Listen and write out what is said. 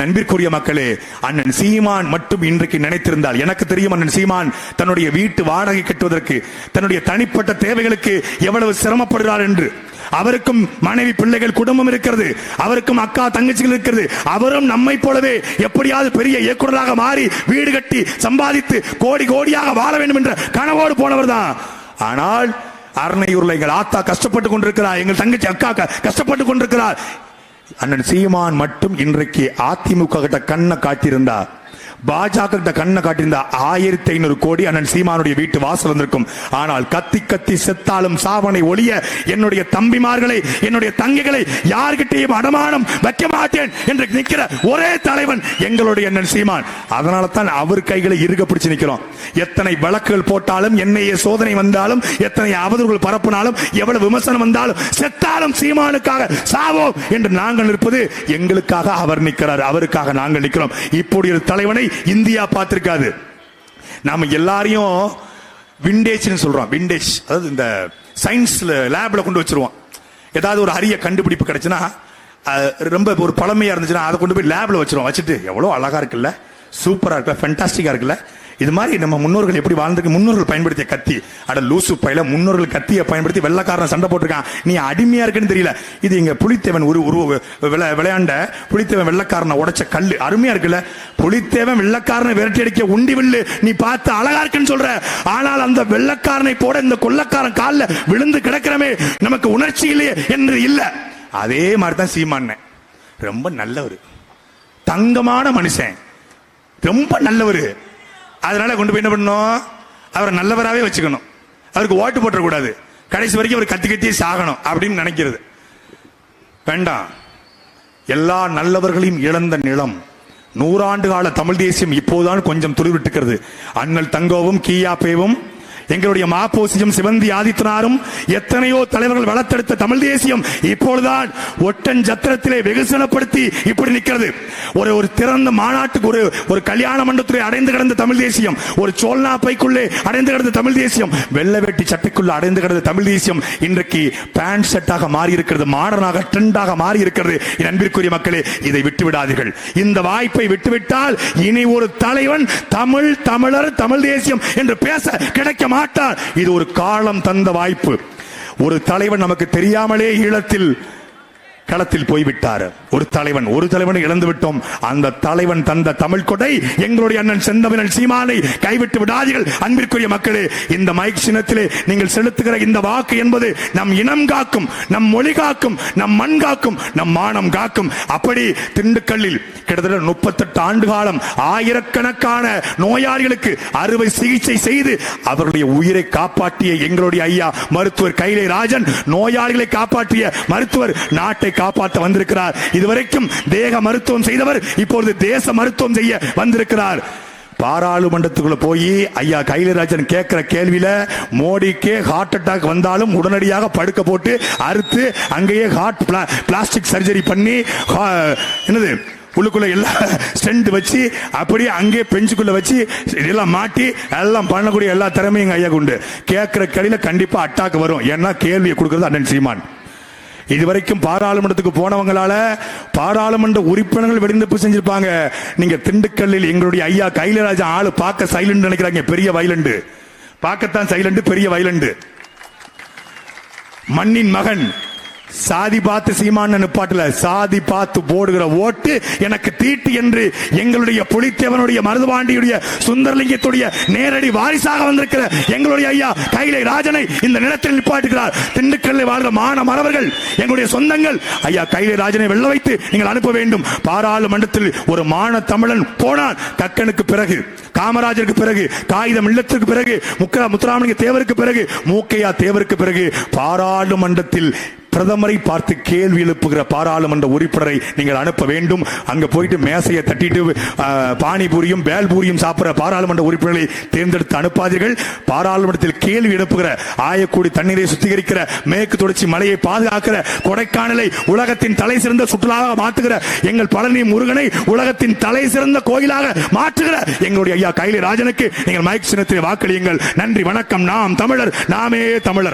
என் அன்பிற்குரிய மக்களே, அண்ணன் சீமான் மட்டும் இன்றைக்கு நினைத்திருந்தால், எனக்கு தெரியும் அண்ணன் சீமான் தன்னுடைய வீட்டு வாடகை கட்டுவதற்கு, தன்னுடைய தனிப்பட்ட தேவைகளுக்கு எவ்வளவு சிரமப்படுகிறார் என்று. அவருக்கும் மனைவி, பிள்ளைகள், குடும்பம் இருக்கிறது, அவருக்கும் அக்கா தங்கச்சிகள் இருக்கிறது. அவரும் நம்மை போலவே எப்படியாவது பெரிய இயக்குநராக மாறி வீடு கட்டி சம்பாதித்து கோடி கோடியாக வாழ வேண்டும் என்ற கனவோடு போனவர் தான். ஆனால் அரணையூர்ல எங்கள் ஆத்தா கஷ்டப்பட்டு கொண்டிருக்கிறார், எங்கள் தங்கச்சி அக்கா கஷ்டப்பட்டு கொண்டிருக்கிறார். அண்ணன் சீமான் மட்டும் இன்றைக்கு அதிமுக கிட்ட கண்ணை காட்டியிருந்தார், பாஜக கிட்ட கண்ணை காட்டியிருந்தா 1500 கோடி அண்ணன் சீமானுடைய வீட்டு வாசல் வந்திருக்கும். ஆனால் கத்தி கத்தி செத்தாலும் சாவனை ஒளிய என்னுடைய தம்பிமார்களை, என்னுடைய தங்கைகளை யார்கிட்டையும் அடமானம் வைக்க மாட்டேன் என்று நிற்கிற ஒரே தலைவன் எங்களுடைய அண்ணன் சீமான். அதனால தான் அவர் கைகளை இறுக பிடிச்சு நிற்கிறோம். எத்தனை வழக்குகள் போட்டாலும், என்னைய சோதனை வந்தாலும், எத்தனை அவதூறுகள் பரப்பினாலும், எவ்வளவு விமர்சனம் வந்தாலும், செத்தாலும் சீமானுக்காக சாவோம் என்று நாங்கள் நிற்பது. எங்களுக்காக அவர் நிற்கிறார், அவருக்காக நாங்கள் நிற்கிறோம். இப்படி ஒரு தலைவனை இந்தியா பார்த்திருக்காது. நாம எல்லாரையும் விண்டேஜ் சொல்றோம். விண்டேஜ் அதாவது இந்த சயின்ஸ் லேப்ல கொண்டு வச்சிருவோம். ஏதாவது ஒரு அரிய கண்டுபிடிப்பு கிடைச்சுன்னா, ரொம்ப ஒரு பழமையா இருந்துச்சுன்னா அதை கொண்டு போய் லேப்ல வச்சிருவோம். வச்சுட்டு எவ்வளவு அழகா இருக்குல்ல, சூப்பரா இருக்குல்ல, ஃபேண்டாஸ்டிக்கா இருக்குல்ல, இது மாதிரி நம்ம முன்னோர்கள் எப்படி வாழ்ந்துருக்கு, முன்னோர்கள் பயன்படுத்திய கத்தி, அட லூசு பையில முன்னோர்கள் கத்தியை பயன்படுத்தி வெள்ளக்காரன் சண்டை போட்டிருக்கான், நீ அடிமையா இருக்குன்னு தெரியல. இது இங்க புலித்தேவன் விளையாண்ட புலித்தேவன் வெள்ளக்காரனை உடைச்ச கல்லு, அருமையா இருக்குல்ல. புலித்தேவன் வெள்ளக்காரனை விரட்டி அடிக்க உண்டி வில்லு நீ பார்த்து அழகா இருக்குன்னு சொல்ற. ஆனால் அந்த வெள்ளக்காரனை போட இந்த கொள்ளக்காரன் காலில் விழுந்து கிடக்கிறமே, நமக்கு உணர்ச்சி இல்லையே என்று இல்ல. அதே மாதிரிதான் சீமான், ரொம்ப நல்லவர், தங்கமான மனுஷன், ரொம்ப நல்லவர். அதனால கொண்டு போய் என்ன பண்ணணும், அவரை நல்லவராகவே வச்சுக்கணும், அவருக்கு ஓட்டு போட்டக்கூடாது, கடைசி வரைக்கும் அவர் கத்தி கத்தியே சாகணும் அப்படின்னு நினைக்கிறது வேண்டாம். எல்லா நல்லவர்களையும் இழந்த நிலம், 100 ஆண்டு கால தமிழ் தேசியம் இப்போதுதான் கொஞ்சம் துளிர்விட்டுக்கிறது. அண்ணல் தங்கோவும் கீயாப்பேவும் எங்களுடைய மாப்போசியும் சிவந்தி ஆதித்தனாரும் எத்தனையோ தலைவர்கள் வளர்த்தெடுத்த தமிழ் தேசியம் இப்பொழுதுதான் ஒட்டன் சத்திரத்திலே வெகுசனப்படுத்தி இப்படி நிற்கிறது. ஒரு திறந்த மாநாட்டுக்கு, ஒரு கல்யாண மண்டபத்திலே அடைந்து கிடந்த தமிழ் தேசியம், ஒரு சோல்னா பைக்குள்ளே அடைந்து கிடந்த தமிழ் தேசியம், வெள்ளை வெட்டி சட்டைக்குள்ள அடைந்து கிடந்த தமிழ் தேசியம் இன்றைக்கு பேண்ட் ஷர்ட்டாக மாறி இருக்கிறது, மாடர்னாக ட்ரெண்டாக மாறி இருக்கிறது. என் அன்பிற்குரிய மக்களே, இதை விட்டு விடாதீர்கள். இந்த வாய்ப்பை விட்டுவிட்டால் இனி ஒரு தலைவன் தமிழர் தமிழ் தேசியம் என்று பேச கிடைக்க மாட்டார். இது ஒரு காலம் தந்த வாய்ப்பு. ஒரு தலைவன் நமக்கு தெரியாமலே ஈழத்தில் களத்தில் போய்விட்டார். ஒரு தலைவனை இழந்து விட்டோம். அந்த தலைவன் தந்த தமிழ் கொடை எங்களுடைய அண்ணன் செந்தமிழன் சீமானை கைவிட்டு விடாதீர்கள். அன்பிற்குரிய மக்களே, இந்த மைக் சின்னத்திலே நீங்கள் செலுத்துகிற இந்த வாக்கு என்பது நம் இனம் காக்கும், நம் மொழி காக்கும், நம் மண் காக்கும், நம் மானம் காக்கும். அப்படி திண்டுக்கல்லில் கிட்டத்தட்ட 38 ஆண்டு காலம் ஆயிரக்கணக்கான நோயாளிகளுக்கு அறுவை சிகிச்சை செய்து அவர்களுடைய உயிரை காப்பாற்றிய எங்களுடைய ஐயா மருத்துவர் கைலை ராஜன், நோயாளிகளை காப்பாற்றிய மருத்துவர், நாட்டை காப்பாற்ற வந்திருக்கிறார். இதுவரைக்கும் தேக மருத்துவம் செய்தவர் இப்பொழுது தேச மருத்துவம் செய்ய வந்திருக்கிறார். பாராளுமன்றத்துக்குள்ள போய் ஐயா கைலராஜன் கேட்கிற கேள்வியில மோடிக்கே ஹார்ட் அட்டாக் வந்தாலும் உடனடியாக படுக்க போட்டு அறுத்து அங்கேயே ஹார்ட் பிளாஸ்டிக் சர்ஜரி பண்ணி என்னது உள்ளுக்குள்ள எல்லாம் ஸ்டெண்ட் வச்சு அப்படியே அங்கே பெஞ்சுக்குள்ள வச்சு எல்லாம் மாட்டி எல்லாம் பண்ணக்கூடிய எல்லா திறமையும் ஐயா உண்டு. கேட்கிற கேள்வியில கண்டிப்பா அட்டாக் வரும். ஏன்னா கேள்வியை கொடுக்கிறது அண்ணன் சீமான். இதுவரைக்கும் பாராளுமன்றத்துக்கு போனவங்களால பாராளுமன்ற உறுப்பினர்கள் வெடிப்பு செஞ்சிருப்பாங்க. நீங்க திண்டுக்கல்லில் எங்களுடைய ஐயா கைலராஜா ஆளு பார்க்க சைலண்ட் நினைக்கிறாங்க, பெரிய வைலண்ட், பார்க்கத்தான் சைலண்ட், பெரிய வைலண்ட். மண்ணின் மகன், சாதி பார்த்து சீமான நிப்பாட்டுல சாதி பார்த்து போடுகிற ஓட்டு எனக்கு தீட்டு என்று எங்களுடைய புலித்தேவனுடைய, மருதுபாண்டியுடைய, சுந்தரலிங்கத்துடைய நேரடி வாரிசாக வந்திருக்கிற எங்களுடைய ஐயா கைலை ராஜனை இந்த நிலத்தில் நிப்பாட்டுகிறார். திண்டுக்கல்லை வாழ்கிற மான மறவர்கள், எங்களுடைய சொந்தங்கள், ஐயா கைலை ராஜனை வெல்ல வைத்து நீங்கள் அனுப்ப வேண்டும். பாராளுமன்றத்தில் ஒரு மான தமிழன் போனால் கக்கனுக்கு பிறகு, காமராஜருக்கு பிறகு, காகிதம் இல்லத்திற்கு பிறகு, முத்துராமலிங்க தேவருக்கு பிறகு, மூக்கையா தேவருக்கு பிறகு பாராளுமன்றத்தில் பிரதமரை பார்த்து கேள்வி எழுப்புகிற பாராளுமன்ற உறுப்பினரை நீங்கள் அனுப்ப வேண்டும். அங்க போயிட்டு மேசையை தட்டிட்டு பானிபூரியும் பேல்பூரியும் சாப்பிடுற பாராளுமன்ற உறுப்பினர்களை தேர்ந்தெடுத்து அனுப்பாதீர்கள். பாராளுமன்றத்தில் கேள்வி எழுப்புகிற, ஆயக்கூடி தண்ணீரை சுத்திகரிக்கிற, மேற்கு தொடர்ச்சி மலையை பாதுகாக்கிற, கொடைக்கானலை உலகத்தின் தலை சிறந்த சுற்றுலாவாக மாற்றுகிற, எங்கள் பழனி முருகனை உலகத்தின் தலை சிறந்த கோயிலாக மாற்றுகிற எங்களுடைய ஐயா கைலை ராஜனுக்கு நீங்கள் மைக் சின்னத்தில் வாக்களியுங்கள். நன்றி, வணக்கம். நாம் தமிழர், நாமே தமிழர்.